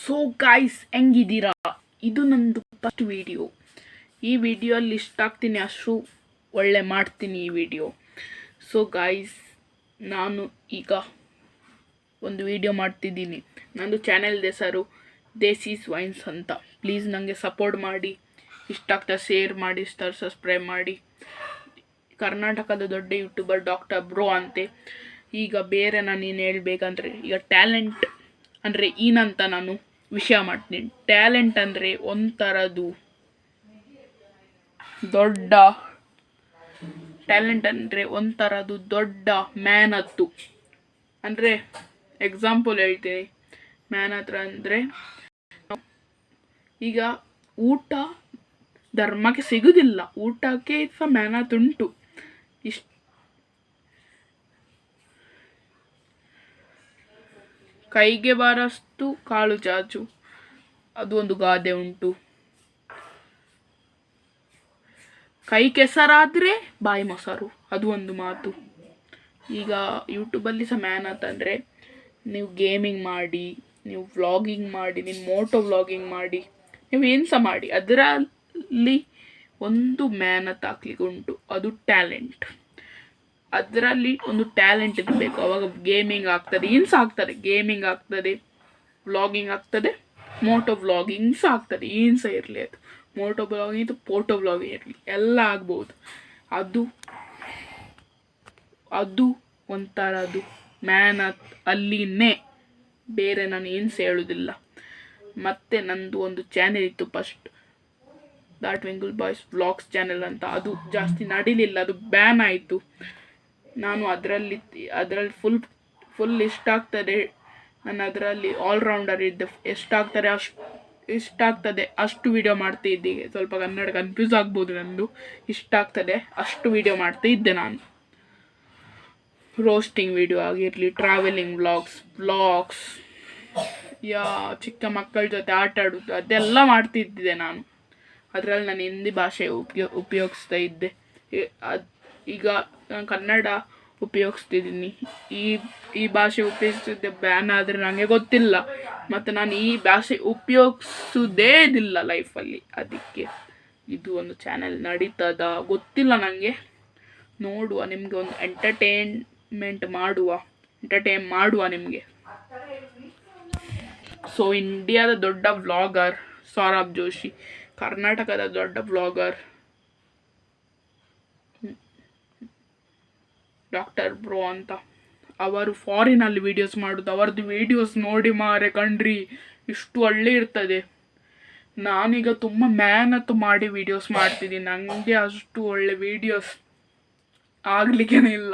So guys, ಹೆಂಗಿದ್ದೀರಾ? ಇದು ನಂದು first video. ಈ ವಿಡಿಯೋಲ್ಲಿ ಇಷ್ಟ ಆಗ್ತೀನಿ, ಅಷ್ಟು ಒಳ್ಳೆ ಮಾಡ್ತೀನಿ ಈ ವಿಡಿಯೋ. ಸೊ ಗಾಯ್ಸ್, ನಾನು ಈಗ ಒಂದು ವಿಡಿಯೋ ಮಾಡ್ತಿದ್ದೀನಿ. ನಂದು ಚಾನೆಲ್ ಹೆಸರು ದೇಸೀಸ್ ವೈನ್ಸ್ ಅಂತ. ಪ್ಲೀಸ್ ನನಗೆ ಸಪೋರ್ಟ್ ಮಾಡಿ, ಇಷ್ಟ ಆಗ್ತಾ ಶೇರ್ ಮಾಡಿ, ಸಬ್ಸ್ಕ್ರೈಬ್ ಮಾಡಿ. ಕರ್ನಾಟಕದ ದೊಡ್ಡ ಯೂಟ್ಯೂಬರ್ ಡಾಕ್ಟರ್ ಬ್ರೋ ಅಂತೆ. ಈಗ ಬೇರೆ ನಾನು ಏನು ಹೇಳ್ಬೇಕಂದ್ರೆ, ಈಗ ಟ್ಯಾಲೆಂಟ್ ಅಂದರೆ ಏನಂತ ನಾನು ವಿಷಯ ಮಾಡ್ತೀನಿ. ಟ್ಯಾಲೆಂಟ್ ಅಂದರೆ ಒಂಥರದ್ದು ದೊಡ್ಡ ಮ್ಯಾನತ್ತು. ಅಂದರೆ ಎಕ್ಸಾಂಪಲ್ ಹೇಳ್ತೀನಿ. ಮ್ಯಾನತ್ರ ಅಂದರೆ ಈಗ ಊಟ ಧರ್ಮಕ್ಕೆ ಸಿಗೋದಿಲ್ಲ, ಊಟಕ್ಕೆ ಸಹ ಮ್ಯಾನತ್ತುಂಟು. ಕೈಗೆ ಬಾರಷ್ಟು ಕಾಳು ಚಾಚು, ಅದು ಒಂದು ಗಾದೆ ಉಂಟು. ಕೈ ಕೆಸರಾದರೆ ಬಾಯಿ ಮೊಸರು, ಅದು ಒಂದು ಮಾತು. ಈಗ ಯೂಟ್ಯೂಬಲ್ಲಿ ಸಹ ಮ್ಯಾನತ್ ಅಂದರೆ ನೀವು ಗೇಮಿಂಗ್ ಮಾಡಿ, ನೀವು ವ್ಲಾಗಿಂಗ್ ಮಾಡಿ, ನೀವು ಮೋಟೋ ವ್ಲಾಗಿಂಗ್ ಮಾಡಿ, ನೀವು ಏನು ಸಹ ಮಾಡಿ, ಅದರಲ್ಲಿ ಒಂದು ಮ್ಯಾನತ್ ಹಾಕ್ಲಿಕ್ಕೆ ಉಂಟು. ಅದು ಟ್ಯಾಲೆಂಟ್. ಅದರಲ್ಲಿ ಒಂದು ಟ್ಯಾಲೆಂಟ್ ಇರಬೇಕು. ಅವಾಗ ಗೇಮಿಂಗ್ ಆಗ್ತದೆ, ಏನು ಸಹ ಆಗ್ತದೆ. ಗೇಮಿಂಗ್ ಆಗ್ತದೆ, ವ್ಲಾಗಿಂಗ್ ಆಗ್ತದೆ, ಮೋಟೋ ವ್ಲಾಗಿಂಗ್ ಸಹ ಆಗ್ತದೆ. ಏನು ಸಹ ಇರಲಿ, ಅದು ಮೋಟೋ ವ್ಲಾಗಿಂಗ್ ಇದು ಫೋಟೋ ವ್ಲಾಗಿಂಗ್ ಇರಲಿ, ಎಲ್ಲ ಆಗ್ಬೋದು. ಅದು ಒಂಥರದ್ದು ಮ್ಯಾನತ್ ಅಲ್ಲಿನೇ, ಬೇರೆ ನಾನು ಏನು ಸಹ ಹೇಳೋದಿಲ್ಲ. ಮತ್ತು ನಂದು ಒಂದು ಚಾನೆಲ್ ಇತ್ತು first, the twinkle boys vlogs channel ಅಂತ. ಅದು ಜಾಸ್ತಿ ನಡೀಲಿಲ್ಲ, ಅದು ಬ್ಯಾನ್ ಆಯಿತು. ನಾನು ಅದರಲ್ಲಿ ಫುಲ್ ಇಷ್ಟ ಆಗ್ತದೆ. ನಾನು ಅದರಲ್ಲಿ ಆಲ್ರೌಂಡರ್ ಇದ್ದೆ. ಇಷ್ಟಾಗ್ತದೆ ಅಷ್ಟು ವಿಡಿಯೋ ಮಾಡ್ತಿದ್ದೆ. ಸ್ವಲ್ಪ ಕನ್ನಡ ಕನ್ಫ್ಯೂಸ್ ಆಗ್ಬೋದು ನಂದು. ಇಷ್ಟ ಆಗ್ತದೆ ಅಷ್ಟು ವಿಡಿಯೋ ಮಾಡ್ತಿದ್ದೆ ನಾನು. ರೋಸ್ಟಿಂಗ್ ವಿಡಿಯೋ ಆಗಿರಲಿ, ಟ್ರಾವೆಲಿಂಗ್ ವ್ಲಾಗ್ಸ್, ಚಿಕ್ಕ ಮಕ್ಕಳ ಜೊತೆ ಆಟ ಆಡೋದು, ಅದೆಲ್ಲ ಮಾಡ್ತಿದ್ದೆ ನಾನು. ಅದರಲ್ಲಿ ನಾನು ಹಿಂದಿ ಭಾಷೆ ಉಪಯೋಗಿಸ್ತಾ ಇದ್ದೆ. ಈಗ ನಾನು ಕನ್ನಡ ಉಪಯೋಗಿಸ್ತಿದ್ದೀನಿ. ಈ ಭಾಷೆ ಉಪಯೋಗಿಸ್ತಿದ್ದೆ ಬ್ಯಾನ್ ಆದರೆ ನನಗೆ ಗೊತ್ತಿಲ್ಲ. ಮತ್ತು ನಾನು ಈ ಭಾಷೆ ಉಪಯೋಗಿಸೋದೇ ಇಲ್ಲ ಲೈಫಲ್ಲಿ. ಅದಕ್ಕೆ ಇದು ಒಂದು ಚಾನೆಲ್ ನಡೀತದ ಗೊತ್ತಿಲ್ಲ ನನಗೆ. ನೋಡುವ, ನಿಮಗೆ ಒಂದು ಎಂಟರ್ಟೈನ್ ಮಾಡುವ ನಿಮಗೆ. ಸೊ ಇಂಡಿಯಾದ ದೊಡ್ಡ ವ್ಲಾಗರ್ ಸೌರಭ್ ಜೋಶಿ, ಕರ್ನಾಟಕದ ದೊಡ್ಡ ವ್ಲಾಗರ್ ಡಾಕ್ಟರ್ ಬ್ರೋ ಅಂತ. ಅವರು ಫಾರಿನಲ್ಲಿ ವೀಡಿಯೋಸ್ ಮಾಡೋದು. ಅವರದ್ದು ವೀಡಿಯೋಸ್ ನೋಡಿ ಮಾರೆ ಕಣ್ರಿ, ಇಷ್ಟು ಒಳ್ಳೆ ಇರ್ತದೆ. ನಾನೀಗ ತುಂಬ ಮ್ಯಾನತ್ತು ಮಾಡಿ ವೀಡಿಯೋಸ್ ಮಾಡ್ತಿದ್ದೀನಿ. ನನಗೆ ಅಷ್ಟು ಒಳ್ಳೆ ವೀಡಿಯೋಸ್ ಆಗಲಿಕ್ಕೇನೆ ಇಲ್ಲ.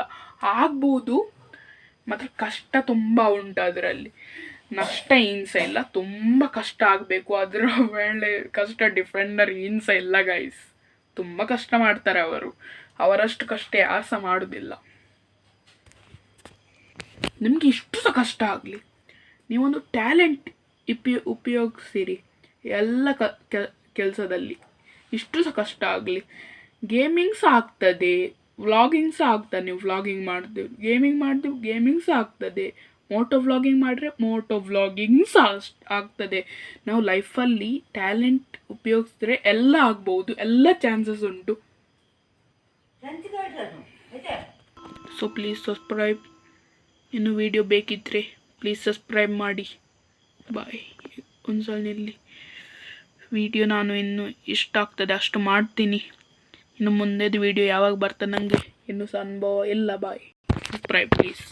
ಆಗ್ಬೋದು, ಮತ್ತು ಕಷ್ಟ ತುಂಬ ಉಂಟು ಅದರಲ್ಲಿ. ನಷ್ಟ ಏನ್ಸ ಇಲ್ಲ, ತುಂಬ ಕಷ್ಟ ಆಗಬೇಕು. ಅದರ ಒಳ್ಳೆ ಕಷ್ಟ ಡಿಫೆಂಡರ್ ಏನ್ಸ ಇಲ್ಲ ಗೈಸ್. ತುಂಬ ಕಷ್ಟ ಮಾಡ್ತಾರೆ ಅವರು. ಅವರಷ್ಟು ಕಷ್ಟ ಯಾರು ಸಹ ಮಾಡೋದಿಲ್ಲ. ನಿಮಗೆ ಇಷ್ಟು ಸಹ ಕಷ್ಟ ಆಗಲಿ, ನೀವೊಂದು ಟ್ಯಾಲೆಂಟ್ ಉಪಯೋಗಿಸಿರಿ ಎಲ್ಲ ಕೆಲಸದಲ್ಲಿ. ಇಷ್ಟು ಸಹ ಕಷ್ಟ ಆಗಲಿ, ಗೇಮಿಂಗ್ ಸಹ ಆಗ್ತದೆ, ವ್ಲಾಗಿಂಗ್ ಸಹ ಆಗ್ತದೆ. ನೀವು ವ್ಲಾಗಿಂಗ್ ಮಾಡ್ತೀವಿ, ಗೇಮಿಂಗ್ ಸಹ ಆಗ್ತದೆ. ಮೋಟೋ ವ್ಲಾಗಿಂಗ್ ಮಾಡಿದ್ರೆ ಮೋಟೋ ವ್ಲಾಗಿಂಗ್ ಸಹ ಆಗ್ತದೆ. ನಾವು ಲೈಫಲ್ಲಿ ಟ್ಯಾಲೆಂಟ್ ಉಪಯೋಗಿಸಿದ್ರೆ ಎಲ್ಲ ಆಗ್ಬೋದು, ಎಲ್ಲ ಚಾನ್ಸಸ್ ಉಂಟು. So please subscribe. ಇನ್ನು ವಿಡಿಯೋ ಬೇಕಿದ್ದರೆ ಪ್ಲೀಸ್ ಸಬ್ಸ್ಕ್ರೈಬ್ ಮಾಡಿ. ಬಾಯ್. ಒಂದ್ಸಲ ನಿಲ್ಲಿ. ವಿಡಿಯೋ ನಾನು ಇನ್ನು ಇಷ್ಟ ಆಗ್ತದೆ ಅಷ್ಟು ಮಾಡ್ತೀನಿ. ಇನ್ನು ಮುಂದೆದು ವಿಡಿಯೋ ಯಾವಾಗ ಬರ್ತದೆ ನನಗೆ ಇನ್ನೂ ಸಹ ಅನುಭವ ಇಲ್ಲ. ಬಾಯ್. Subscribe please.